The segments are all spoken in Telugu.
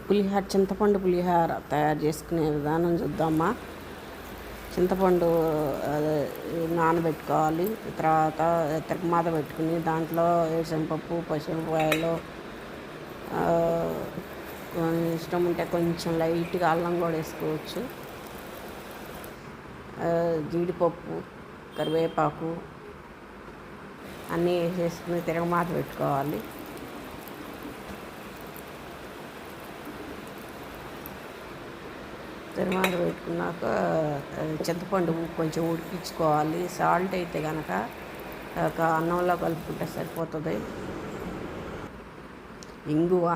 పులిహోర చింతపండు పులిహోర తయారు చేసుకునే విధానం చూద్దామా. చింతపండు నానబెట్టుకోవాలి. తర్వాత తిరగమాత పెట్టుకుని దాంట్లో వేరుశనగపప్పు, పచ్చిమిరపకాయలు, ఇష్టం ఉంటే కొంచెం లైట్గా అల్లం కూడా వేసుకోవచ్చు. జీడిపప్పు, కరివేపాకు అన్నీ వేసేసుకుని తిరగమాత పెట్టుకోవాలి. తిరగమాత పెట్టుకున్నాక చింతపండు కొంచెం ఉడికించుకోవాలి. సాల్ట్ అయితే కనుక అన్నంలో కలుపుకుంటే సరిపోతుంది. ఇంగువ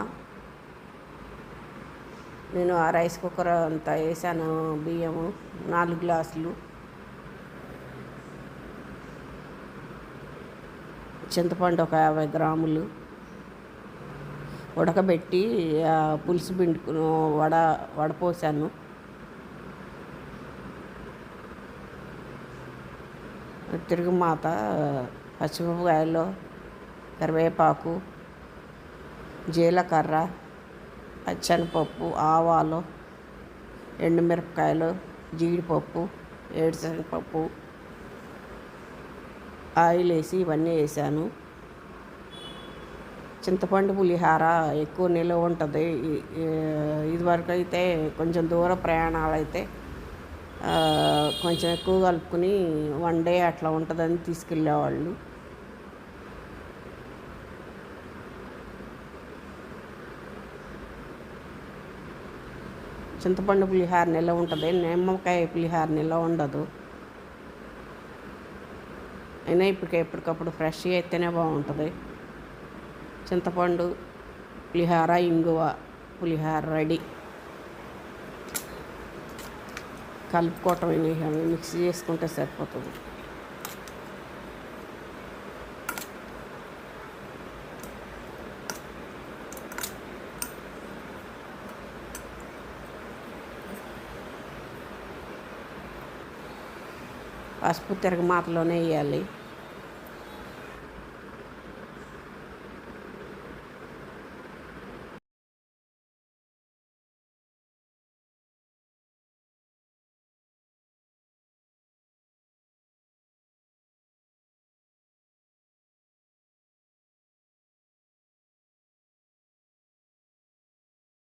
నేను ఆ రైస్ కుక్కర్ అంతా వేసాను. బియ్యము 4 గ్లాసులు, చింతపండు ఒక 50 గ్రాములు ఉడకబెట్టి పులుసు పిండుకుని వడపోసాను. తిరుగుమాత, పచ్చిమిరపకాయలు, కరివేపాకు, జీలకర్ర, పచ్చనిపప్పు, ఆవాలు, ఎండుమిరపకాయలు, జీడిపప్పు, వేరుశనగపప్పు, ఆయిల్ వేసి ఇవన్నీ వేసాను. చింతపండు పులిహోర ఎక్కువ నిలువ ఉంటుంది. ఇదివరకు అయితే కొంచెం దూర ప్రయాణాలు అయితే కొంచెం ఎక్కువ కలుపుకుని 1 డే అట్లా ఉంటుందని తీసుకెళ్ళేవాళ్ళు. చింతపండు పులిహోర నిల్వ ఉంటుంది, నిమ్మకాయ పులిహోర నిల్వ ఉండదు. అయినా ఎప్పటికప్పుడు ఫ్రెష్గా అయితేనే బాగుంటుంది. చింతపండు పులిహోర, ఇంగువ పులిహోర రెడీ. కలుపుకోవటం మిక్స్ చేసుకుంటే సరిపోతుంది. పసుపు తిరగమాతలోనే వేయాలి.